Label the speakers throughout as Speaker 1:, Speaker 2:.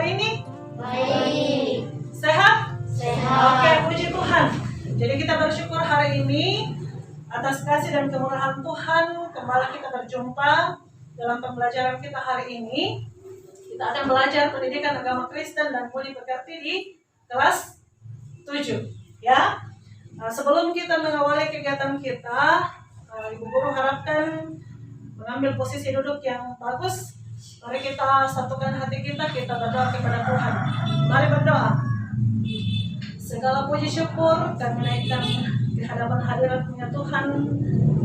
Speaker 1: hari ini?
Speaker 2: Baik.
Speaker 1: Sehat?
Speaker 2: Sehat.
Speaker 1: Oke, puji Tuhan. Jadi kita bersyukur hari ini atas kasih dan kemurahan Tuhan kembali kita berjumpa dalam pembelajaran kita hari ini. Kita akan belajar pendidikan agama Kristen dan budi pekerti di kelas 7. Ya. Sebelum kita mengawali kegiatan kita, Ibu Guru harapkan mengambil posisi duduk yang bagus. Mari kita satukan hati kita berdoa kepada Tuhan. Mari berdoa. Segala puji syukur kami naikkan di hadapan hadirat-Nya Tuhan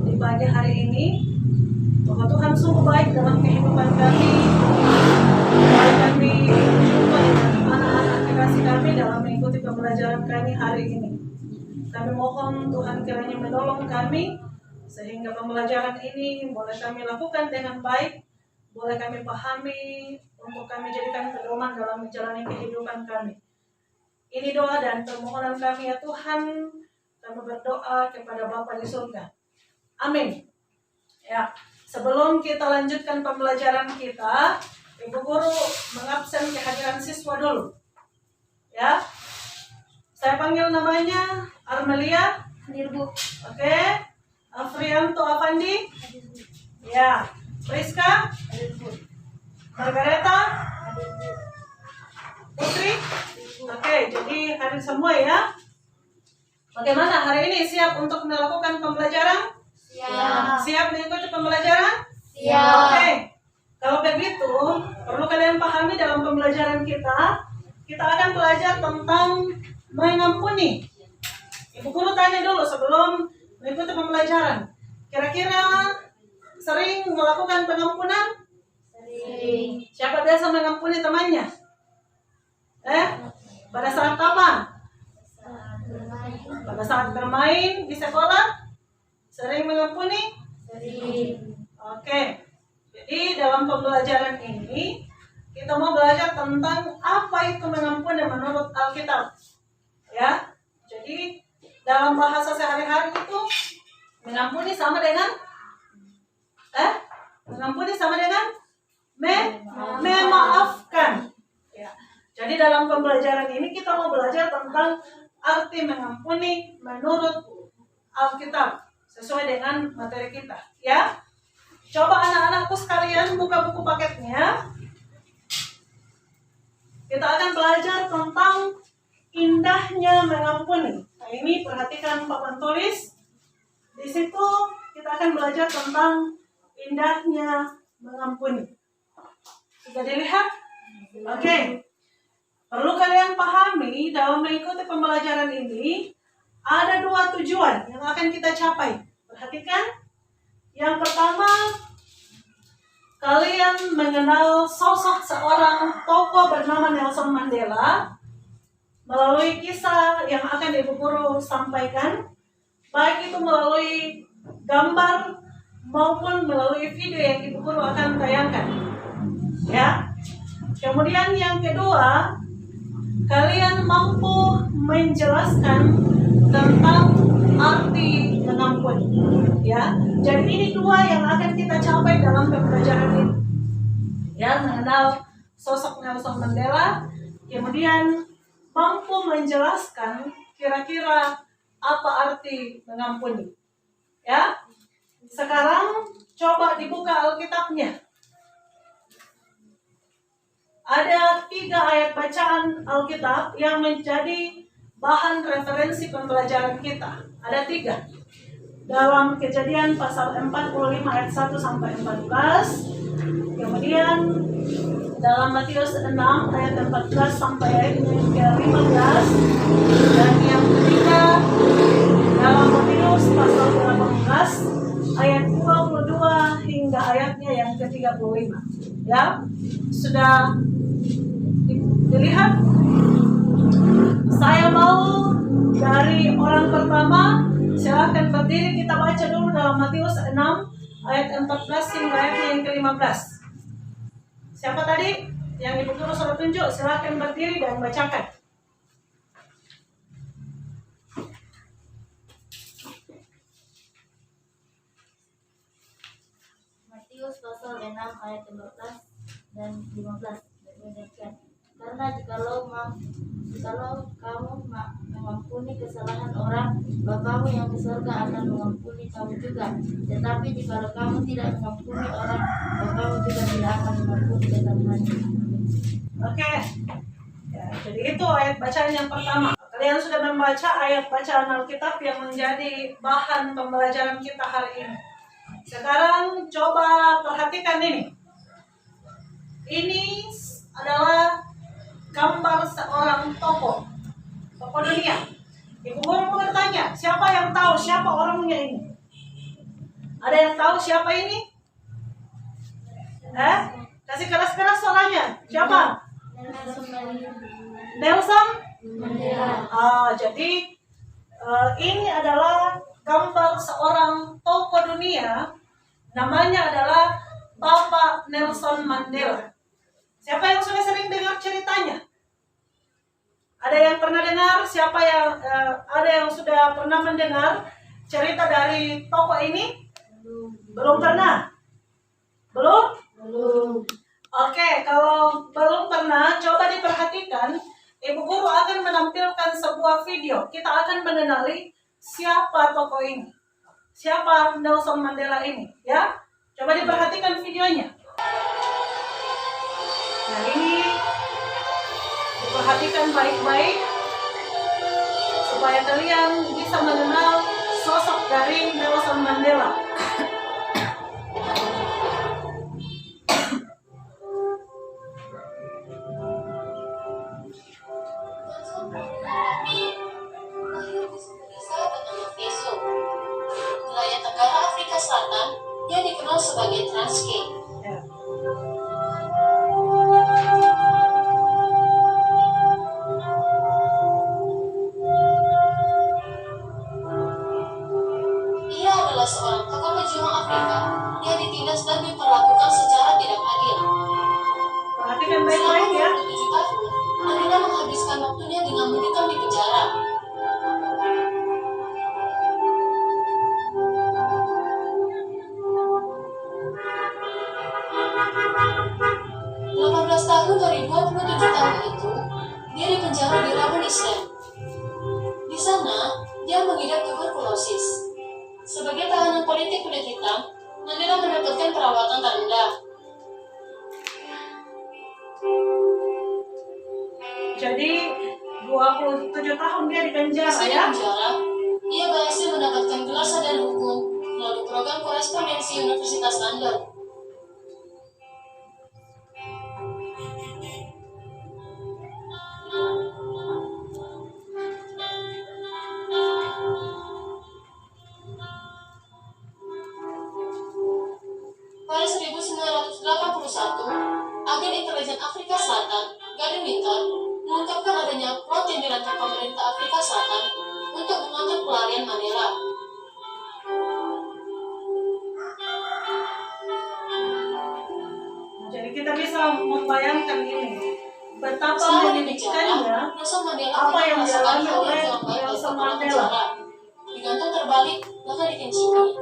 Speaker 1: di pagi hari ini. Bahwa Tuhan sungguh baik dalam kehidupan kami. Baik kami berjumpa dengan anak-anak kekasih kami dalam mengikuti pembelajaran kami hari ini. Kami mohon Tuhan kiranya menolong kami sehingga pembelajaran ini boleh kami lakukan dengan baik, boleh kami pahami untuk kami jadikan pedoman dalam menjalani kehidupan kami. Ini doa dan permohonan kami ya Tuhan. Kami berdoa kepada Bapa di surga. Amin. Ya, sebelum kita lanjutkan pembelajaran kita, Ibu Guru mengabsen kehadiran siswa dulu. Ya, saya panggil namanya Armelia.
Speaker 2: Hadir, Bu.
Speaker 1: Oke. Afrianto Avandi. Ya. Priska.
Speaker 2: Hadir, Bu.
Speaker 1: Margareta.
Speaker 2: Hadir, Bu.
Speaker 1: Putri. Oke, jadi hadir semua ya. Bagaimana hari ini, siap untuk melakukan pembelajaran?
Speaker 2: Siap.
Speaker 1: Siap mengikuti pembelajaran?
Speaker 2: Siap.
Speaker 1: Oke. Kalau begitu, perlu kalian pahami dalam pembelajaran kita akan belajar tentang mengampuni. Ibu Guru tanya dulu sebelum mengikuti pembelajaran. Kira-kira sering melakukan pengampunan?
Speaker 2: Sering.
Speaker 1: Siapa biasa mengampuni temannya? Pada saat apa?
Speaker 2: Bermain.
Speaker 1: Pada saat bermain di sekolah? Sering mengampuni?
Speaker 2: Sering.
Speaker 1: Oke. Jadi dalam pembelajaran ini kita mau belajar tentang apa itu mengampuni menurut Alkitab. Ya. Jadi dalam bahasa sehari-hari itu mengampuni sama dengan memaafkan. Ya. Jadi dalam pembelajaran ini kita mau belajar tentang arti mengampuni menurut Alkitab sesuai dengan materi kita. Ya. Coba anak-anakku sekalian buka buku paketnya. Kita akan belajar tentang indahnya mengampuni. Nah, ini perhatikan papan tulis. Di situ kita akan belajar tentang indahnya mengampuni. Sudah dilihat? Oke. Perlu kalian pahami dalam mengikuti pembelajaran ini ada 2 tujuan yang akan kita capai. Perhatikan. Yang pertama, kalian mengenal sosok seorang tokoh bernama Nelson Mandela melalui kisah yang akan Ibu Guru sampaikan, baik itu melalui gambar maupun melalui video yang Ibu Guru akan tayangkan. Ya. Kemudian yang kedua, kalian mampu menjelaskan tentang arti mengampuni. Ya. Jadi ini 2 yang akan kita capai dalam pembelajaran ini. Ya, mengenal sosok Nelson Mandela, kemudian mampu menjelaskan kira-kira apa arti mengampuni. Ya. Sekarang coba dibuka Alkitabnya. Ada 3 ayat bacaan Alkitab yang menjadi bahan referensi pembelajaran kita. Ada 3. Dalam Kejadian pasal 45 ayat 1 sampai 14. Kemudian dalam Matius 6 ayat 14 sampai ayat ke-15. Dan yang ketiga dalam Matius pasal 18 ayat 22 hingga ayatnya yang ke-35. Ya, sudah dilihat? Saya mau dari orang pertama, silahkan berdiri, kita baca dulu dalam Matius 6 ayat 14 hingga ayatnya yang ke-15. Siapa tadi? Yang Ibu Guru sudah tunjuk, silahkan berdiri dan bacakan.
Speaker 2: Matius pasal 6 ayat 14 dan 15. Demikian. Karena jikalau kamu mengampuni kesalahan orang, Bapamu yang di surga akan mengampuni kamu juga. Tetapi jikalau kamu tidak mengampuni orang, Bapamu juga tidak akan mengampuni kesalahanmu.
Speaker 1: Oke. Ya, jadi itu ayat bacaan yang pertama. Kalian sudah membaca ayat bacaan Alkitab yang menjadi bahan pembelajaran kita hari ini. Sekarang coba perhatikan ini. Ini adalah gambar seorang tokoh dunia. Ibu guru mau bertanya, siapa yang tahu siapa orangnya ini? Ada yang tahu siapa ini? Kasih keras-keras suaranya. Siapa? Nelson Mandela. Jadi ini adalah gambar seorang tokoh dunia. Namanya adalah Bapak Nelson Mandela. Siapa yang sudah sering dengar ceritanya? Ada yang pernah dengar? Siapa yang ada yang sudah pernah mendengar cerita dari tokoh ini? Belum pernah? Belum? Oke, kalau belum pernah, coba diperhatikan. Ibu guru akan menampilkan sebuah video. Kita akan mengenali siapa tokoh ini. Siapa Nelson Mandela ini, ya? Coba diperhatikan videonya. Nah, ini diperhatikan baik-baik supaya kalian bisa mengenal sosok dari Nelson Mandela.
Speaker 3: Wilayah Tenggara Afrika Selatan yang dikenal sebagai Transkei.
Speaker 1: Ya.
Speaker 3: Ia adalah seorang tokoh pejuang Afrika yang ditindas dan diperlakukan secara tidak adil.
Speaker 1: Perhatikan
Speaker 3: Selama
Speaker 1: baik-baik ya.
Speaker 3: 27 tahun, Mandela menghabiskan waktunya dengan mendekam di penjara. Tahun dari 27 tahun itu, dia dipenjara di Rabun Islam. Di sana, dia mengidap tuberkulosis. Sebagai tahanan politik kulit hitam, Mandela mendapatkan perawatan terendah.
Speaker 1: Jadi 27 tahun dia di penjara
Speaker 3: Meski di
Speaker 1: ya.
Speaker 3: penjara, ia berhasil mendapatkan gelar sarjana hukum melalui program korespondensi Universitas London. Pada 1981, agen intelijen Afrika Selatan, Gary Winter, mengungkapkan adanya plot yang dirancang pemerintah Afrika Selatan untuk mengatur pelarian Mandela.
Speaker 1: Jadi kita bisa membayangkan ini betapa
Speaker 3: Selama di
Speaker 1: menyedihkannya
Speaker 3: penjara, Nelson Mandela
Speaker 1: apa
Speaker 3: tidak
Speaker 1: yang
Speaker 3: merasakan
Speaker 1: dialami
Speaker 3: hal
Speaker 1: oleh
Speaker 3: yang kurang baik dari
Speaker 1: Nelson
Speaker 3: kepala
Speaker 1: Mandela.
Speaker 3: penjara. Digantung terbalik, bahkan dikencingin.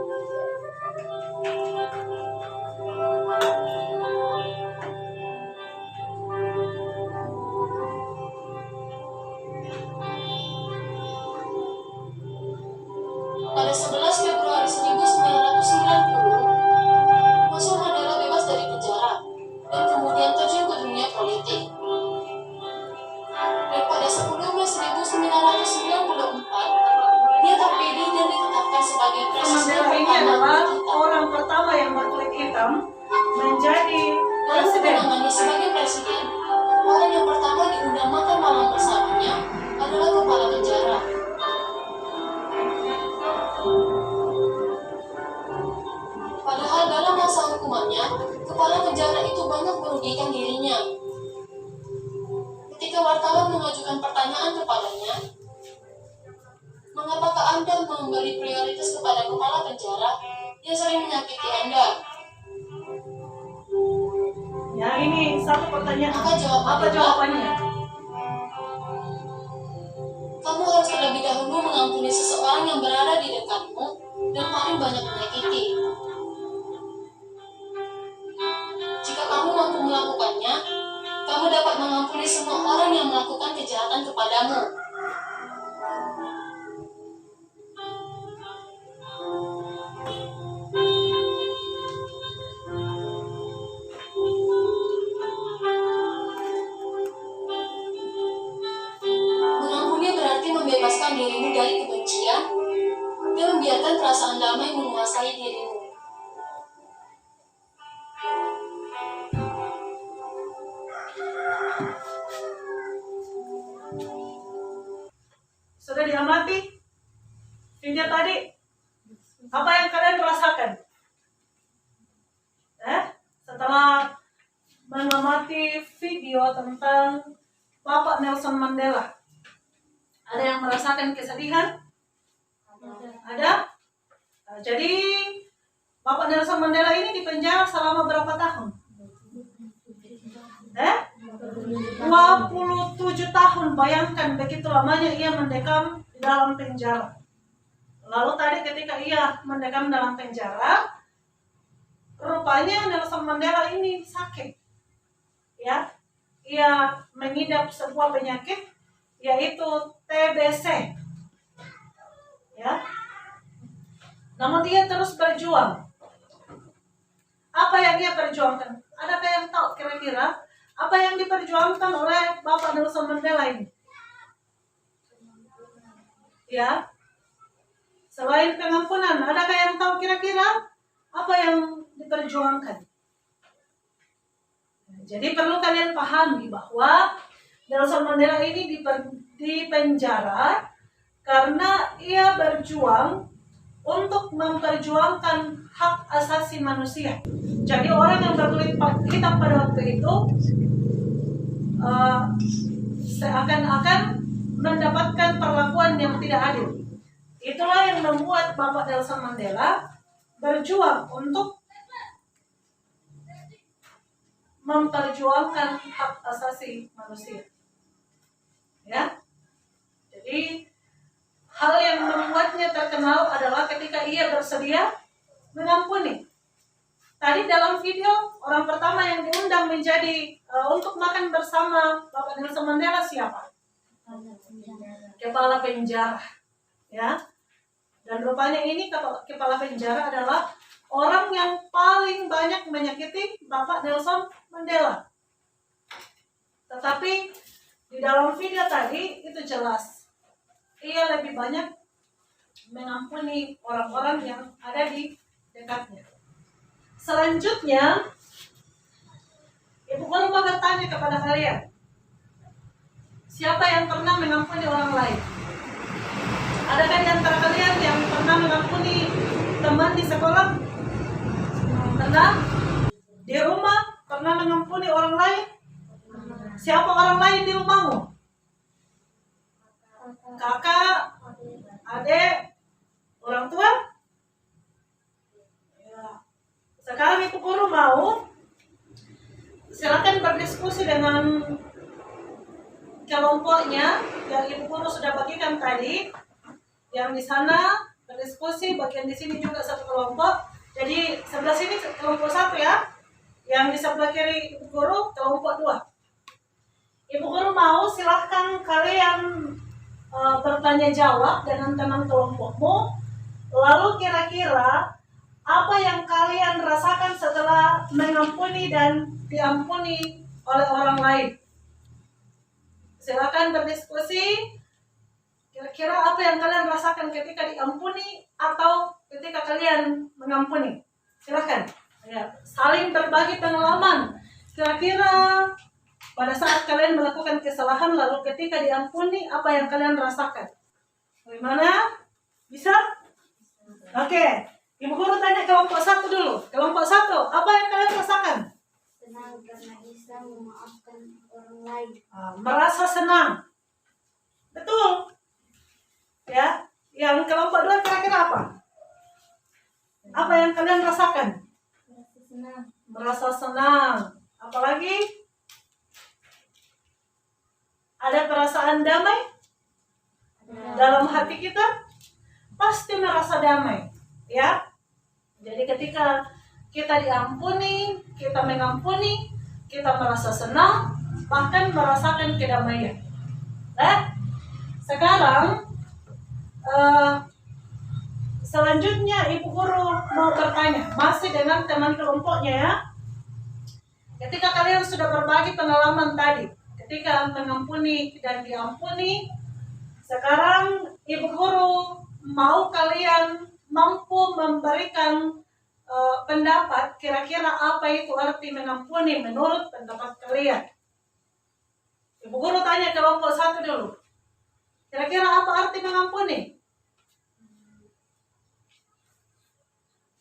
Speaker 3: Pada 11 Februari 1990, Nelson Mandela bebas dari penjara dan kemudian terjun ke dunia politik. Dan pada 10 Mei 1994, dia terpilih dan ditetapkan sebagai presiden
Speaker 1: Mandela ini
Speaker 3: pertama
Speaker 1: adalah
Speaker 3: kulit hitam.
Speaker 1: orang pertama yang berkulit hitam menjadi
Speaker 3: Dalam
Speaker 1: presiden.
Speaker 3: kemenangannya sebagai presiden, orang yang pertama diundang makan malam bersamanya adalah kepala penjara. Padahal dalam masa hukumannya, kepala penjara itu banyak merugikan dirinya. Ketika wartawan mengajukan pertanyaan kepadanya, mengapakah Anda memberi prioritas kepada kepala penjara yang sering menyakiti Anda?
Speaker 1: Ya, ini satu pertanyaan.
Speaker 3: Maka jawab
Speaker 1: Apa
Speaker 3: Mandela,
Speaker 1: jawabannya?
Speaker 3: kamu harus terlebih dahulu mengampuni seseorang yang berada di dekatmu dan paling banyak menyakiti. Jika kamu mampu melakukannya, kamu dapat mengampuni semua orang yang melakukan kejahatan kepadamu. Mengampuni berarti membebaskan dirimu dari kebencian dan membiarkan perasaan damai menguasai dirimu.
Speaker 1: Sudah diamati video tadi? Apa yang kalian rasakan? Setelah mengamati video tentang Bapak Nelson Mandela, ada yang merasakan kesedihan? Ada? Jadi Bapak Nelson Mandela ini dipenjara selama berapa tahun? 27 tahun. Bayangkan begitu lamanya ia mendekam di dalam penjara. Lalu tadi ketika ia mendekam dalam penjara, rupanya Nelson Mandela ini sakit. Ya, ia mengidap sebuah penyakit yaitu TBC. Ya. Namun dia terus berjuang. Apa yang ia perjuangkan? Adakah yang tahu kira-kira apa yang diperjuangkan oleh Bapak Nelson Mandela ini? Ya. Selain pengampunan, adakah yang tahu kira-kira apa yang diperjuangkan? Jadi perlu kalian pahami bahwa Nelson Mandela ini dipenjara karena ia berjuang untuk memperjuangkan hak asasi manusia. Jadi orang yang berkulit hitam pada waktu itu seakan-akan mendapatkan perlakuan yang tidak adil. Itulah yang membuat Bapak Nelson Mandela berjuang untuk memperjuangkan hak asasi manusia. Ya. Jadi hal yang membuatnya terkenal adalah ketika ia bersedia mengampuni. Tadi dalam video, orang pertama yang diundang menjadi untuk makan bersama Bapak Nelson Mandela siapa? Kepala penjara. Ya. Dan rupanya ini kepala penjara adalah orang yang paling banyak menyakiti Bapak Nelson Mandela. Tetapi di dalam video tadi itu jelas, ia lebih banyak mengampuni orang-orang yang ada di dekatnya. Selanjutnya, Ibu Guru mau bertanya kepada kalian, siapa yang pernah mengampuni orang lain? Adakah di antara kalian yang pernah mengampuni teman di sekolah? Pernah? Di rumah pernah mengampuni orang lain? Siapa orang lain di rumahmu? Kakak, adik, orang tua? Ya. Sekarang Ibu Guru mau silakan berdiskusi dengan kelompoknya yang Ibu Guru sudah bagikan tadi. Yang di sana berdiskusi, bagian di sini juga satu kelompok. Jadi sebelah sini kelompok 1 ya. Yang di sebelah kiri Ibu Guru kelompok 2. Ibu Guru mau silahkan kalian bertanya jawab dengan teman kelompokmu. Lalu kira-kira apa yang kalian rasakan setelah mengampuni dan diampuni oleh orang lain? Silakan berdiskusi. Kira-kira apa yang kalian rasakan ketika diampuni atau ketika kalian mengampuni? Silakan. Ya, saling berbagi pengalaman. Kira-kira pada saat kalian melakukan kesalahan lalu ketika diampuni, apa yang kalian rasakan? Bagaimana? Bisa? Oke. Ibu Guru tanya kelompok 1 dulu. Kelompok 1, apa yang kalian rasakan?
Speaker 2: Senang karena bisa memaafkan orang lain.
Speaker 1: Merasa senang. Betul. Ya. Yang kelompok 2 kira-kira apa? Apa yang kalian rasakan?
Speaker 2: Merasa senang.
Speaker 1: Merasa senang. Apalagi? Ada perasaan damai dalam hati kita? Pasti merasa damai. Ya. Jadi ketika kita diampuni, kita mengampuni, kita merasa senang, bahkan merasakan kedamaian. Nah, sekarang selanjutnya Ibu Guru mau bertanya, masih dengan teman kelompoknya ya. Ketika kalian sudah berbagi pengalaman tadi, ketika mengampuni dan diampuni, sekarang Ibu Guru mau kalian mampu memberikan pendapat kira-kira apa itu arti mengampuni menurut pendapat kalian. Ibu Guru tanya kelompok 1 dulu. Kira-kira apa arti mengampuni?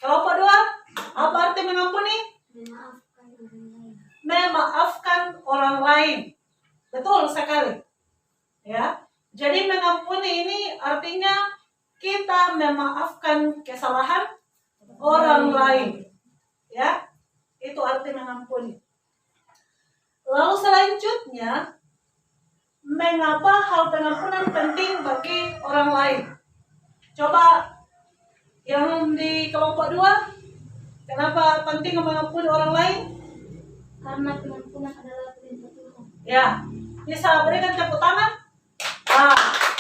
Speaker 1: Kelompok 2, apa arti mengampuni? Memaafkan orang lain. Betul sekali. Ya. Jadi mengampuni ini artinya kita memaafkan kesalahan orang lain. Ya. Itu arti mengampuni. Lalu selanjutnya, mengapa hal pengampunan penting bagi orang lain? Coba yang di kelompok 2, kenapa penting mengampuni orang lain?
Speaker 2: Karena pengampunan adalah perintah Tuhan.
Speaker 1: Ya, bisa berikan tepuk tangan?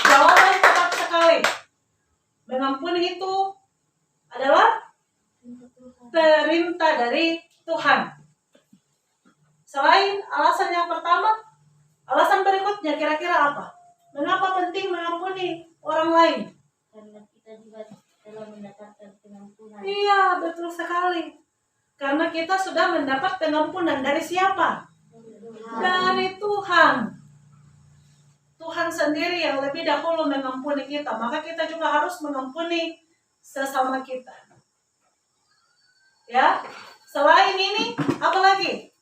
Speaker 1: Jawaban tepat sekali. Mengampuni itu adalah perintah dari Tuhan. Selain alasan yang pertama, alasan berikutnya kira-kira apa? Mengapa penting mengampuni orang lain?
Speaker 2: Karena kita juga telah mendapatkan pengampunan.
Speaker 1: Iya, betul sekali. Karena kita sudah mendapat pengampunan dari siapa? Dari Tuhan. Tuhan sendiri yang lebih dahulu mengampuni kita, maka kita juga harus mengampuni sesama kita. Ya, selain ini apa lagi?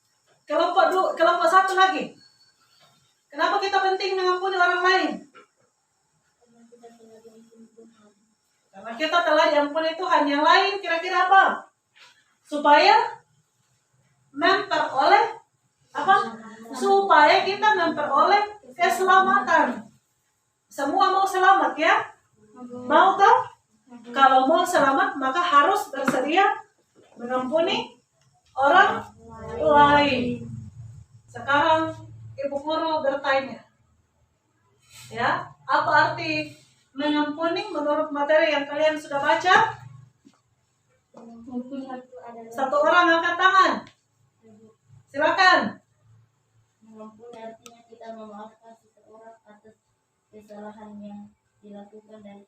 Speaker 1: Kelompok 1 lagi. Kenapa kita penting mengampuni orang lain? Karena kita telah diampuni Tuhan. Yang lain kira-kira apa? Supaya memperoleh apa? Supaya kita memperoleh keselamatan. Semua mau selamat ya? Mau toh? Kalau mau selamat maka harus bersedia mengampuni orang lain. Sekarang Ibu Guru bertanya, ya, apa arti mengampuni menurut materi yang kalian sudah baca? Satu orang angkat tangan. Silakan.
Speaker 2: Mengampuni artinya kita memaafkan seseorang atas kesalahan yang dilakukan dan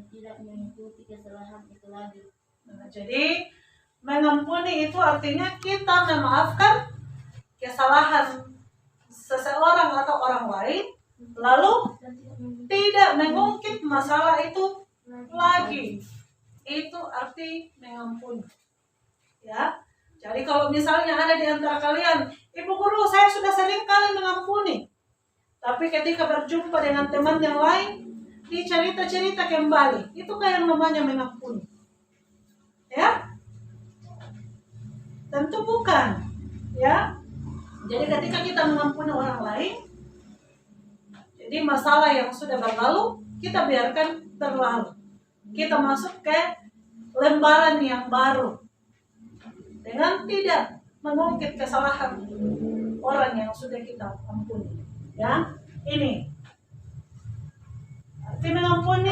Speaker 2: tidak mengikuti kesalahan itu lagi.
Speaker 1: Nah, jadi mengampuni itu artinya kita memaafkan kesalahan seseorang atau orang lain, lalu tidak mengungkit masalah itu lagi. Itu arti mengampuni. Ya. Jadi kalau misalnya ada di antara kalian, Ibu Guru, saya sudah sering kali mengampuni. Tapi ketika berjumpa dengan teman yang lain, dicerita-cerita kembali. Itu kayak yang namanya mengampuni. Ya? Tentu bukan. Ya. Jadi ketika kita mengampuni orang lain, jadi masalah yang sudah berlalu, kita biarkan berlalu. Kita masuk ke lembaran yang baru dengan tidak mengungkit kesalahan orang yang sudah kita ampuni. Ya, ini arti mengampuni,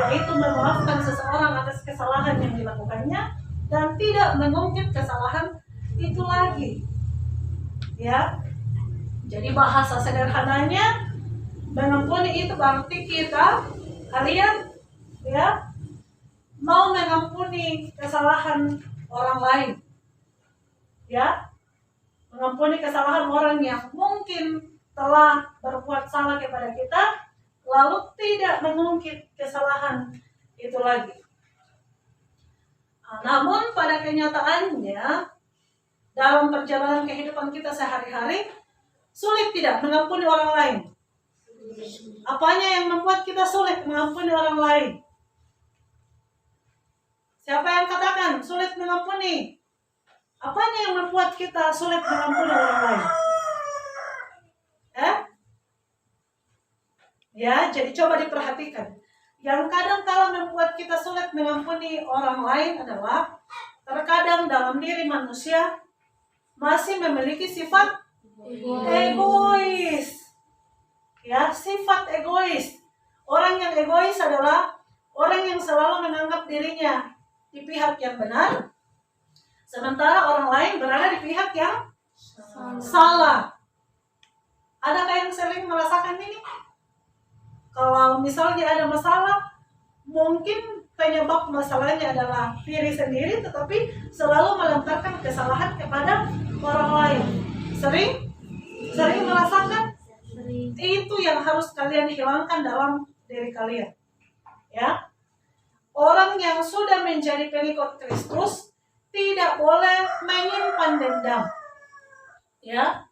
Speaker 1: yaitu memaafkan seseorang atas kesalahan yang dilakukannya dan tidak mengungkit kesalahan itu lagi. Ya, jadi bahasa sederhananya mengampuni itu berarti kalian ya mau mengampuni kesalahan orang lain, ya, mengampuni kesalahan orang yang mungkin telah berbuat salah kepada kita, lalu tidak mengungkit kesalahan itu lagi. Namun pada kenyataannya dalam perjalanan kehidupan kita sehari-hari sulit tidak mengampuni orang lain. Apanya yang membuat kita sulit mengampuni orang lain? Siapa yang katakan sulit mengampuni? Apanya yang membuat kita sulit mengampuni orang lain? Ya, jadi coba diperhatikan. Yang kadang kala membuat kita sulit mengampuni orang lain adalah terkadang dalam diri manusia masih memiliki sifat egois. Ya, sifat egois. Orang yang egois adalah orang yang selalu menganggap dirinya di pihak yang benar, sementara orang lain berada di pihak yang salah. Adakah yang sering merasakan ini? Kalau misalnya ada masalah, mungkin penyebab masalahnya adalah diri sendiri, tetapi selalu melemparkan kesalahan kepada orang lain. Sering merasakan? Itu yang harus kalian hilangkan dalam diri kalian. Ya, orang yang sudah menjadi pengikut Kristus tidak boleh menyimpan dendam. Ya,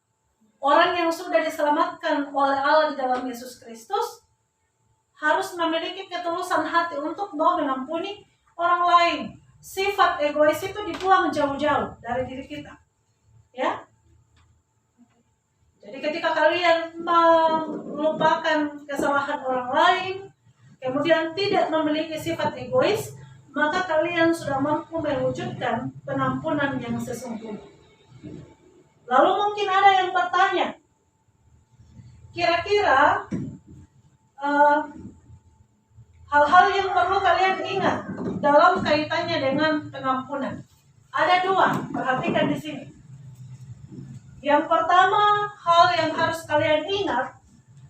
Speaker 1: orang yang sudah diselamatkan oleh Allah di dalam Yesus Kristus harus memiliki ketulusan hati untuk mau mengampuni orang lain. Sifat egois itu dibuang jauh-jauh dari diri kita. Ya. Jadi ketika kalian melupakan kesalahan orang lain, kemudian tidak memiliki sifat egois, maka kalian sudah mampu mewujudkan penampunan yang sesungguhnya. Lalu mungkin ada yang bertanya, kira-kira hal-hal yang perlu kalian ingat dalam kaitannya dengan pengampunan. Ada 2, perhatikan di sini. Yang pertama, hal yang harus kalian ingat,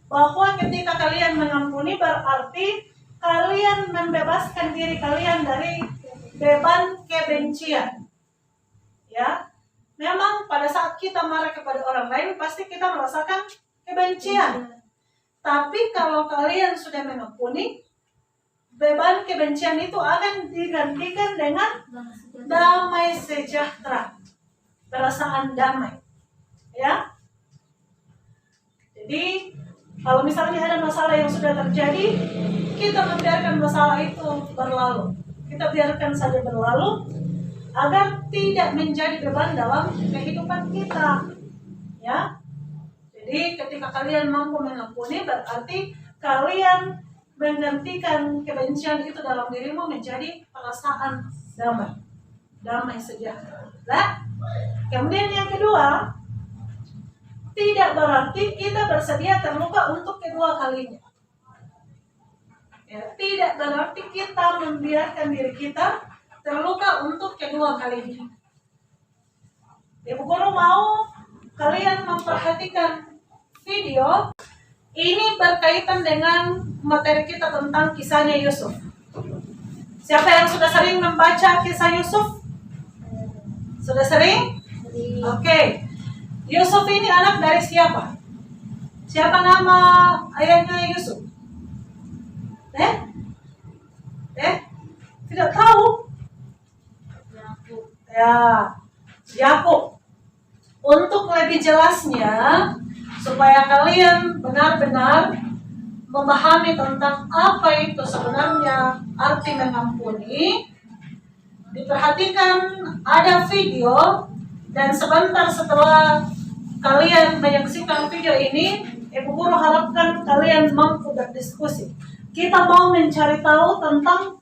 Speaker 1: bahwa ketika kalian mengampuni berarti kalian membebaskan diri kalian dari beban kebencian. Ya, memang pada saat kita marah kepada orang lain, pasti kita merasakan kebencian. Tapi kalau kalian sudah mengampuni, beban kebencian itu akan digantikan dengan damai sejahtera, perasaan damai. Ya, jadi kalau misalnya ada masalah yang sudah terjadi, kita membiarkan masalah itu berlalu. Kita biarkan saja berlalu agar tidak menjadi beban dalam kehidupan kita. Ya, jadi ketika kalian mampu mengampuni, berarti kalian menggantikan kebencian itu dalam dirimu menjadi perasaan damai sejahtera. Nah, kemudian yang kedua, tidak berarti kita bersedia terluka untuk kedua kalinya. Ya, tidak berarti kita membiarkan diri kita terluka untuk kedua kalinya. Ibu guru mau kalian memperhatikan video ini berkaitan dengan materi kita tentang kisahnya Yusuf. Siapa yang sudah sering membaca kisah Yusuf? Sudah sering? Oke. Yusuf ini anak dari siapa? Siapa nama ayahnya Yusuf? Tidak tahu? Ya, Yakub. Untuk lebih jelasnya, supaya kalian benar-benar memahami tentang apa itu sebenarnya arti mengampuni, diperhatikan ada video, dan sebentar setelah kalian menyaksikan video ini, Ibu Guru harapkan kalian mampu berdiskusi. Kita mau mencari tahu tentang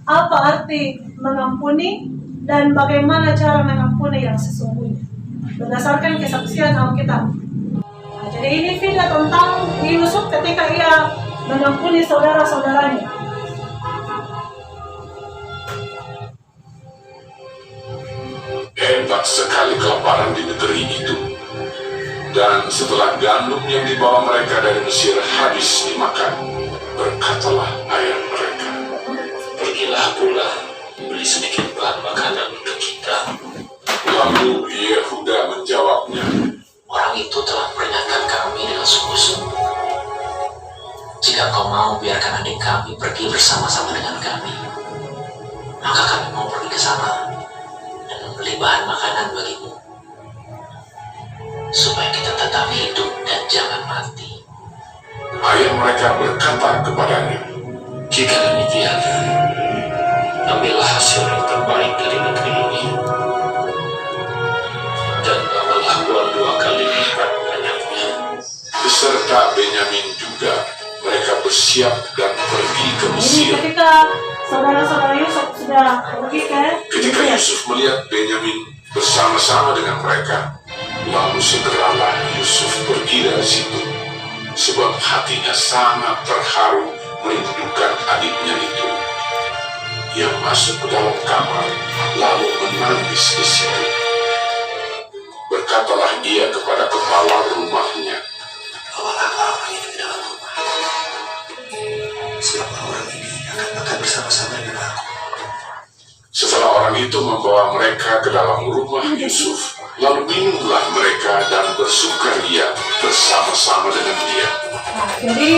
Speaker 1: apa arti mengampuni dan bagaimana cara mengampuni yang sesungguhnya berdasarkan kesaksian Alkitab. Nah, jadi ini video tentang Yusuf ketika ia mengampuni saudara-saudaranya.
Speaker 4: Hebat sekali kelaparan di negeri itu. Dan setelah gandum yang dibawa mereka dari Mesir habis dimakan, berkatalah ayah mereka,
Speaker 5: "Pergilah pula, beli sedikit bahan makanan untuk kita."
Speaker 4: Lalu Yehuda menjawabnya,
Speaker 5: "Orang itu telah memperingatkan kami dengan sungguh-sungguh. Jika kau mau biarkan adik kami pergi bersama-sama dengan kami, maka kami mau pergi ke sana dan membeli bahan makanan bagimu, supaya kita tetap hidup dan jangan mati."
Speaker 4: ayah mereka berkata kepadanya,
Speaker 5: "Jika demikian, ambillah hasil yang terbaik dari negeri ini, dan bawalah uang 2 kali lipat banyaknya."
Speaker 4: Beserta Benyamin juga, mereka bersiap dan pergi ke
Speaker 1: Jadi
Speaker 4: Mesir.
Speaker 1: ketika saudara-saudara Yusuf sudah pergi ke
Speaker 4: Ketika
Speaker 1: Mesir,
Speaker 4: Yusuf melihat Benyamin, bersama-sama dengan mereka. Lalu segeralah Yusuf pergi dari situ, sebab hatinya sangat terharu merindukan adiknya itu. Ia masuk ke dalam kamar, lalu menangis di situ. Berkatalah ia kepada kepala rumahnya,
Speaker 5: Bawalah orang ini ke dalam rumah. Sebab orang ini akan makan bersama-sama dengan aku.
Speaker 4: Setelah orang itu membawa mereka ke dalam rumah Yusuf, lalu minumlah mereka dan bersukaria bersama-sama dengan dia.
Speaker 1: Nah, jadi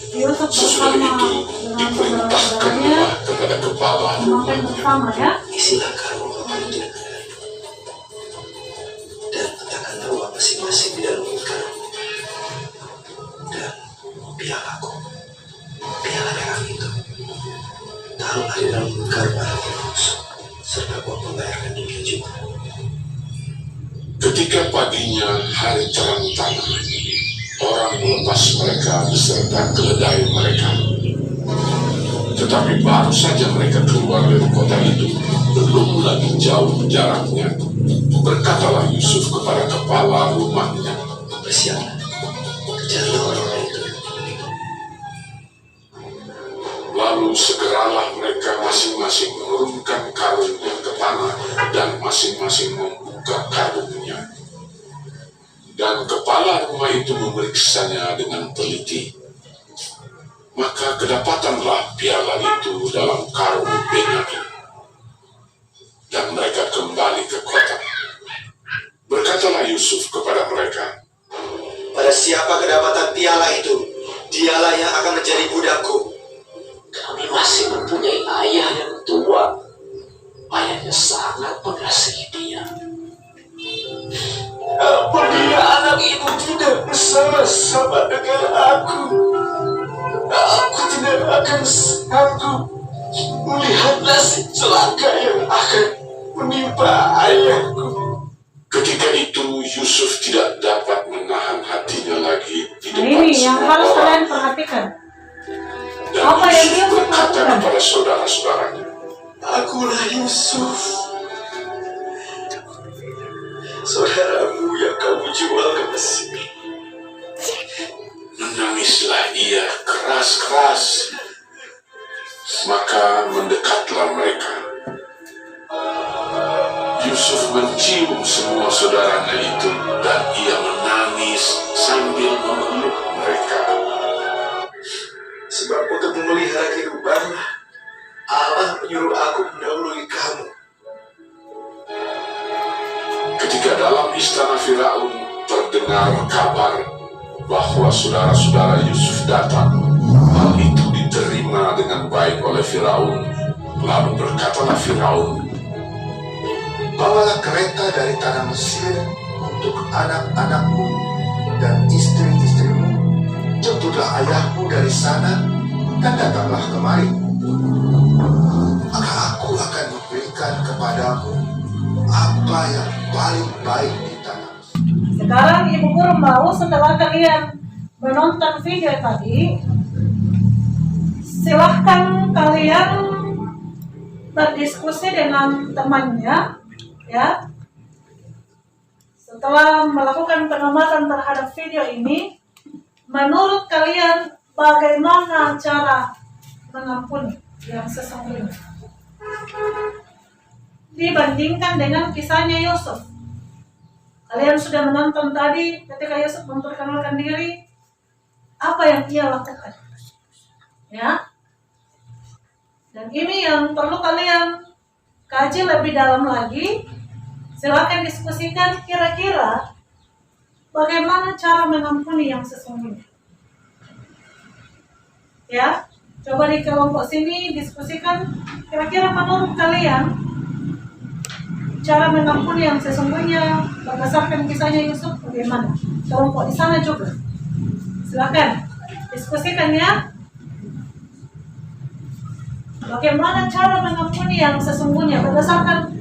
Speaker 1: Yusuf
Speaker 4: Sesudah
Speaker 1: bersama
Speaker 4: itu
Speaker 1: dengan
Speaker 4: diperintahkanlah kepada kepala
Speaker 1: makan
Speaker 4: rumahnya,
Speaker 1: bersama ya.
Speaker 5: Isilah karung bapak itu dengan air. Dan letakkanlah uang masing-masing di dalam karung. Dan pialaku, piala merah itu, taruhlah di dalam karung anak yang kosong, serta uang pembayaran dia juga.
Speaker 4: ketika paginya hari terang tanah, orang melepas mereka beserta keledai mereka. Tetapi baru saja mereka keluar dari kota itu, belum lagi jauh jaraknya, berkatalah Yusuf kepada kepala rumahnya,
Speaker 5: Bersiaplah, kejarlah orang itu.
Speaker 4: lalu segeralah mereka masing-masing menurunkan karungnya ke tanah dan masing-masing membuka karungnya. Dan kepala rumah itu memeriksanya dengan teliti. Maka kedapatanlah piala itu dalam karung Benyamin. Dan mereka kembali ke kota. Berkatalah Yusuf kepada mereka,
Speaker 5: Pada siapa kedapatan piala itu, dialah yang akan menjadi budakku. Kami masih mempunyai ayah yang tua. Ayahnya sangat mengasihi dia. Apabila anak itu tidak bersama-sama dengan aku tidak akan sanggup melihat nasib celaka yang akan menimpa ayahku.
Speaker 4: ketika itu Yusuf tidak dapat menahan hatinya lagi di
Speaker 1: Nah,
Speaker 4: depan
Speaker 1: ini yang
Speaker 4: semua
Speaker 1: harus
Speaker 4: orang.
Speaker 1: kalian perhatikan.
Speaker 4: Dan
Speaker 1: Apa yang dia
Speaker 4: Yusuf berkata
Speaker 1: lakukan?
Speaker 4: kepada saudara-saudaranya,
Speaker 5: Akulah Yusuf, saudaramu yang kamu jual ke Mesir.
Speaker 4: menangislah ia keras-keras. Maka mendekatlah mereka. Yusuf mencium semua saudaranya itu dan ia menangis sambil memeluk mereka.
Speaker 5: Sebab untuk memelihara kehidupanlah Allah menyuruh aku mendahului kamu.
Speaker 4: Ketika dalam istana Firaun terdengar kabar bahwa saudara-saudara Yusuf datang, hal itu diterima dengan baik oleh Firaun. Lalu berkatalah Firaun,
Speaker 6: bawalah kereta dari tanah Mesir untuk anak-anakmu dan istri-istrimu. Jemputlah ayahmu dari sana dan datanglah kemari. Maka aku akan memberikan kepadamu apa yang paling baik di tanah Mesir.
Speaker 1: Sekarang Ibu Guru mau setelah kalian menonton video tadi, silahkan kalian berdiskusi dengan temannya, ya. Setelah melakukan pengamatan terhadap video ini, menurut kalian bagaimana cara mengampuni yang sesungguhnya dibandingkan dengan kisahnya Yusuf? Kalian sudah menonton tadi ketika Yusuf memperkenalkan diri, apa yang ia lakukan, ya. Dan ini yang perlu kalian kaji lebih dalam lagi. Silakan diskusikan kira-kira bagaimana cara mengampuni yang sesungguhnya, ya. Coba di kelompok sini diskusikan kira-kira menurut kalian cara mengampuni yang sesungguhnya berdasarkan kisahnya Yusuf bagaimana. Kelompok di sana juga silakan diskusikan, ya. Bagaimana cara mengampuni yang sesungguhnya berdasarkan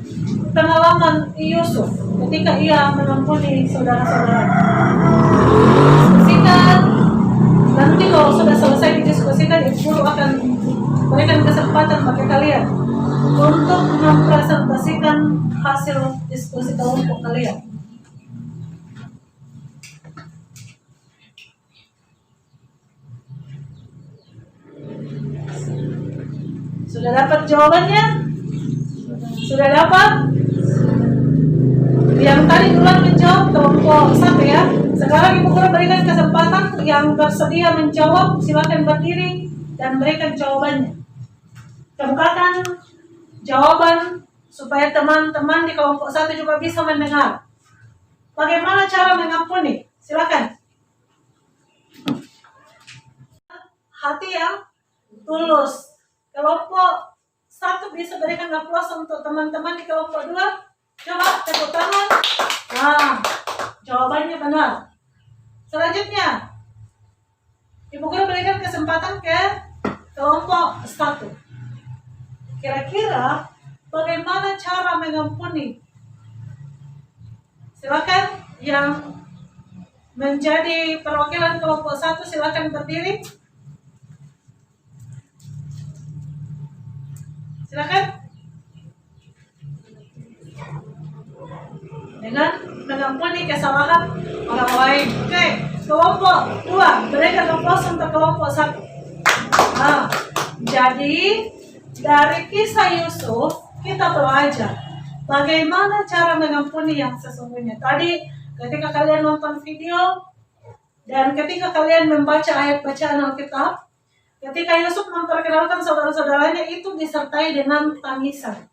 Speaker 1: pengalaman Yusuf ketika ia mengampuni saudara-saudara. Diskusikan. Nanti kalau sudah selesai didiskusikan, Ibu Guru akan berikan kesempatan bagi kalian untuk mempresentasikan hasil diskusi kelompok kalian. Sudah dapat jawabannya? Sudah dapat? Yang tadi duluan menjawab kelompok 1 ya. Sekarang Ibu Guru berikan kesempatan yang bersedia menjawab, silakan berdiri dan berikan jawabannya. Kemukakan jawaban supaya teman-teman di kelompok 1 juga bisa mendengar. Bagaimana cara mengampuni? Silakan. Hati yang tulus. Kelompok 1 bisa berikan aplaus untuk teman-teman di kelompok 2. Coba tepuk tangan. Nah, jawabannya benar. Selanjutnya, Ibu Guru berikan kesempatan ke kelompok 1. Kira-kira bagaimana cara mengampuni? Silakan yang menjadi perwakilan kelompok 1 silakan berdiri. Silakan. Dengan mengampuni kesalahan orang lain. Oke, kelompok 2 berikan aplaus untuk kelompok 1. Nah, jadi dari kisah Yusuf kita belajar bagaimana cara mengampuni yang sesungguhnya. Tadi ketika kalian nonton video dan ketika kalian membaca ayat bacaan Alkitab, ketika Yusuf memperkenalkan saudara-saudaranya itu disertai dengan tangisan.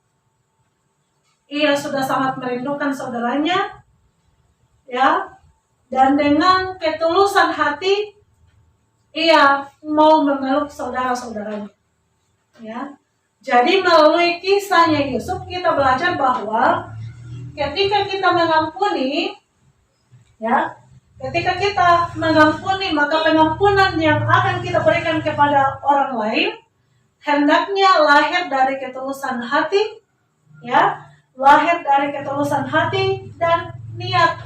Speaker 1: Ia sudah sangat merindukan saudaranya, ya, dan dengan ketulusan hati ia mau memeluk saudara-saudaranya, ya. Jadi melalui kisahnya Yusuf kita belajar bahwa ketika kita mengampuni, ya, ketika kita mengampuni maka pengampunan yang akan kita berikan kepada orang lain hendaknya lahir dari ketulusan hati, ya. Lahir dari ketulusan hati dan niat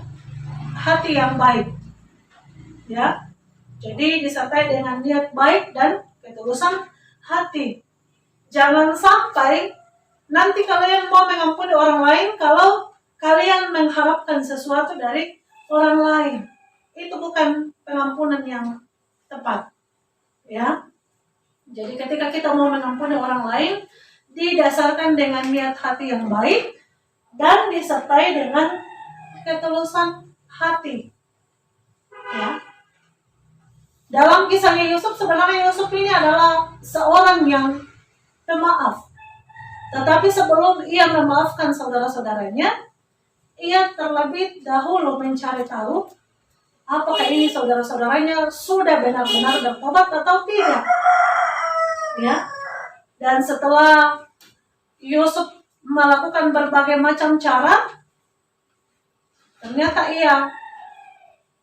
Speaker 1: hati yang baik, ya. Jadi disertai dengan niat baik dan ketulusan hati. Jangan sampai nanti kalian mau mengampuni orang lain kalau kalian mengharapkan sesuatu dari orang lain. Itu bukan pengampunan yang tepat, ya. Jadi ketika kita mau mengampuni orang lain didasarkan dengan niat hati yang baik dan disertai dengan ketulusan hati, ya. Dalam kisahnya Yusuf, sebenarnya Yusuf ini adalah seorang yang pemaaf. Tetapi sebelum ia memaafkan saudara-saudaranya, ia terlebih dahulu mencari tahu apakah ini saudara-saudaranya sudah benar-benar bertobat atau tidak, ya. Dan setelah Yusuf melakukan berbagai macam cara, ternyata ia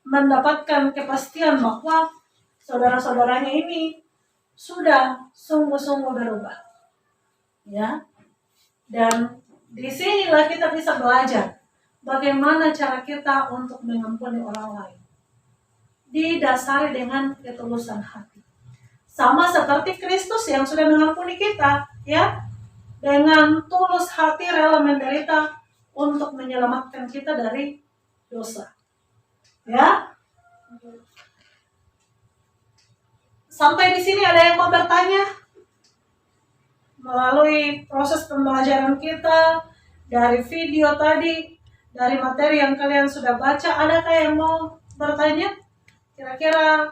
Speaker 1: mendapatkan kepastian bahwa saudara-saudaranya ini sudah sungguh-sungguh berubah, ya. Dan disinilah kita bisa belajar bagaimana cara kita untuk mengampuni orang lain, didasari dengan ketulusan hati. Sama seperti Kristus yang sudah mengampuni kita, ya, dengan tulus hati rela menderita untuk menyelamatkan kita dari dosa, ya. Sampai di sini ada yang mau bertanya? Melalui proses pembelajaran kita dari video tadi, dari materi yang kalian sudah baca, adakah yang mau bertanya? Kira-kira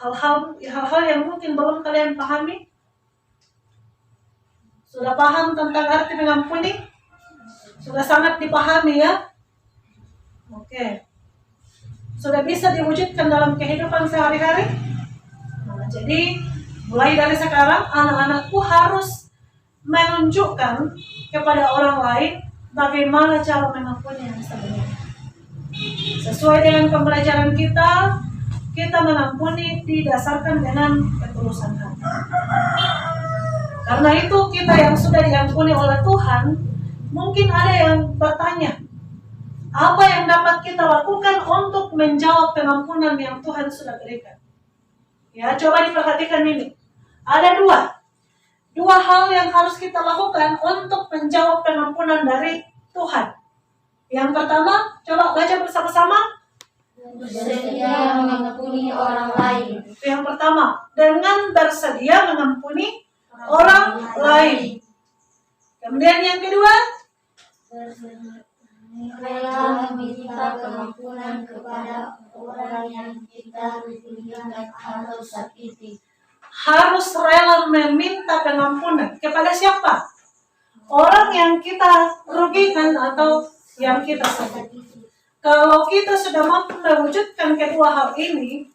Speaker 1: hal-hal yang mungkin belum kalian pahami? Sudah paham tentang arti mengampuni? Sudah sangat dipahami, ya? Oke. Sudah bisa diwujudkan dalam kehidupan sehari-hari? Nah, jadi mulai dari sekarang anak-anakku harus menunjukkan kepada orang lain bagaimana cara mengampuni yang sebenarnya. Sesuai dengan pembelajaran kita mengampuni didasarkan dengan ketulusan hati. Karena itu kita yang sudah diampuni oleh Tuhan, mungkin ada yang bertanya, apa yang dapat kita lakukan untuk menjawab pengampunan yang Tuhan sudah berikan? Ya, coba diperhatikan ini. Ada 2. dua hal yang harus kita lakukan untuk menjawab pengampunan dari Tuhan. Yang pertama, coba baca bersama-sama.
Speaker 2: Bersedia mengampuni orang lain.
Speaker 1: Yang pertama, dengan bersedia mengampuni orang lain. Kemudian yang kedua,
Speaker 2: Rela meminta pengampunan kepada orang yang kita rugikan atau sakiti.
Speaker 1: harus rela meminta pengampunan. Kepada siapa? Orang yang kita rugikan atau yang kita sakiti. Kalau kita sudah mampu mewujudkan kedua hal ini,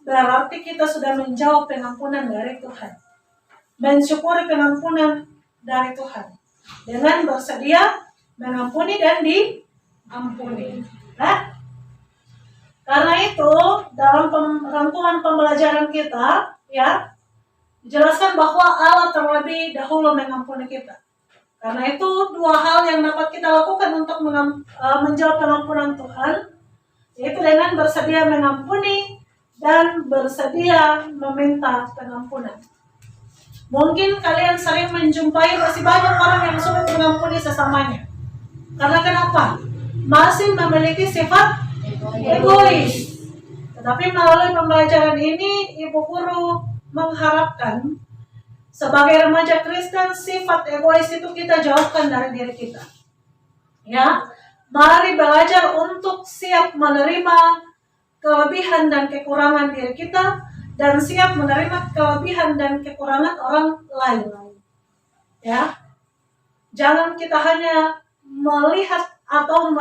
Speaker 1: berarti kita sudah menjawab pengampunan dari Tuhan. Mensyukuri pengampunan dari Tuhan. Dengan bersedia mengampuni dan diampuni. Nah, karena itu dalam rangkuman pembelajaran kita, ya, dijelaskan bahwa Allah terlebih dahulu mengampuni kita. Karena itu dua hal yang dapat kita lakukan untuk menjawab pengampunan Tuhan, yaitu dengan bersedia mengampuni dan bersedia meminta pengampunan. Mungkin kalian sering menjumpai masih banyak orang yang sulit mengampuni sesamanya. Karena kenapa? Masih memiliki sifat egois. Tetapi melalui pembelajaran ini, Ibu Guru mengharapkan sebagai remaja Kristen, sifat egois itu kita jauhkan dari diri kita. Ya, mari belajar untuk siap menerima kelebihan dan kekurangan diri kita dan siap menerima kelebihan dan kekurangan orang lain. Ya, jangan kita hanya melihat atau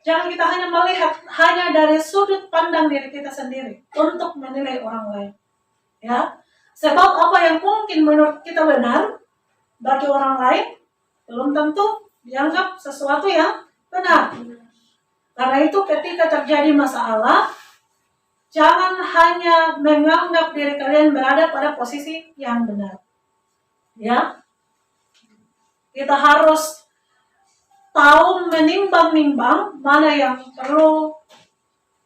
Speaker 1: jangan kita hanya melihat hanya dari sudut pandang diri kita sendiri untuk menilai orang lain. Ya, sebab apa yang mungkin menurut kita benar bagi orang lain belum tentu dianggap sesuatu yang benar. Karena itu ketika terjadi masalah, jangan hanya menganggap diri kalian berada pada posisi yang benar. Ya, kita harus tahu menimbang-nimbang mana yang perlu,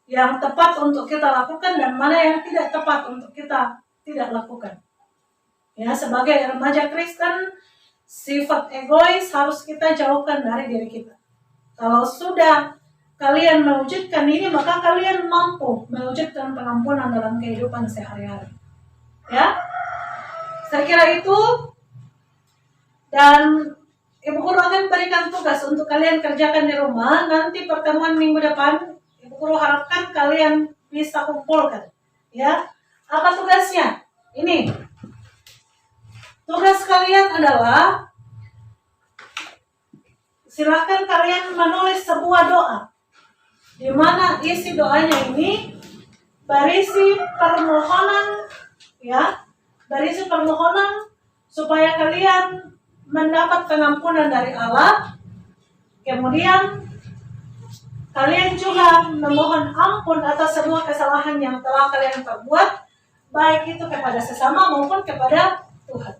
Speaker 1: yang tepat untuk kita lakukan dan mana yang tidak tepat untuk kita tidak lakukan. Ya, sebagai remaja Kristen, sifat egois harus kita jauhkan dari diri kita. Kalau sudah kalian mewujudkan ini, maka kalian mampu mewujudkan pengampunan dalam kehidupan sehari-hari. Ya, saya kira itu. Dan Ibu Guru akan berikan tugas untuk kalian kerjakan di rumah. Nanti pertemuan minggu depan, Ibu Guru harapkan kalian bisa kumpulkan. Ya, apa tugasnya? Ini. Tugas kalian adalah, silakan kalian menulis sebuah doa. Di mana isi doanya ini berisi permohonan, ya, berisi permohonan supaya kalian mendapat pengampunan dari Allah. Kemudian kalian juga memohon ampun atas semua kesalahan yang telah kalian perbuat, baik itu kepada sesama maupun kepada Tuhan.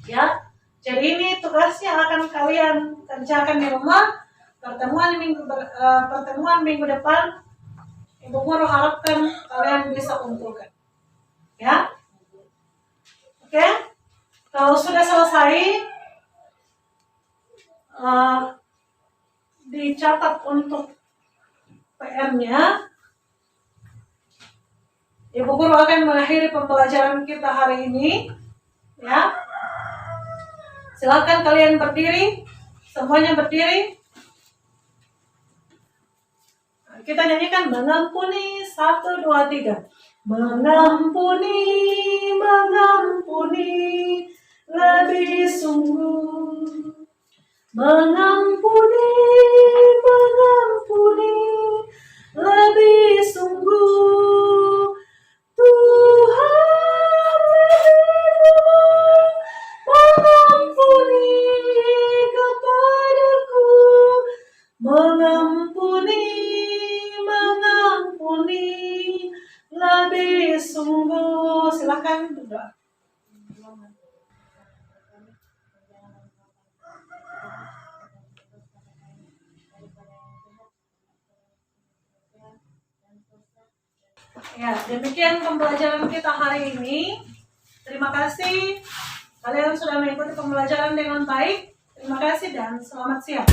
Speaker 1: Ya, jadi ini tugasnya akan kalian kerjakan di rumah. Pertemuan minggu depan, Ibu Guru harapkan kalian bisa kumpulkan. Ya, oke. Kalau sudah selesai, dicatat untuk PR-nya. Ibu Guru akan mengakhiri pembelajaran kita hari ini. Ya, silakan kalian berdiri, semuanya berdiri. Kita nyanyikan mengampuni, 1, 2, 3. Mengampuni, mengampuni, lebih sungguh. Mengampuni, mengampuni, lebih sungguh. Tuhan mengampuni kepadaku, mengampuni, mengampuni, lebih sungguh. Silakan berdoa. Ya, demikian pembelajaran kita hari ini. Terima kasih kalian sudah mengikuti pembelajaran dengan baik. Terima kasih dan selamat siang.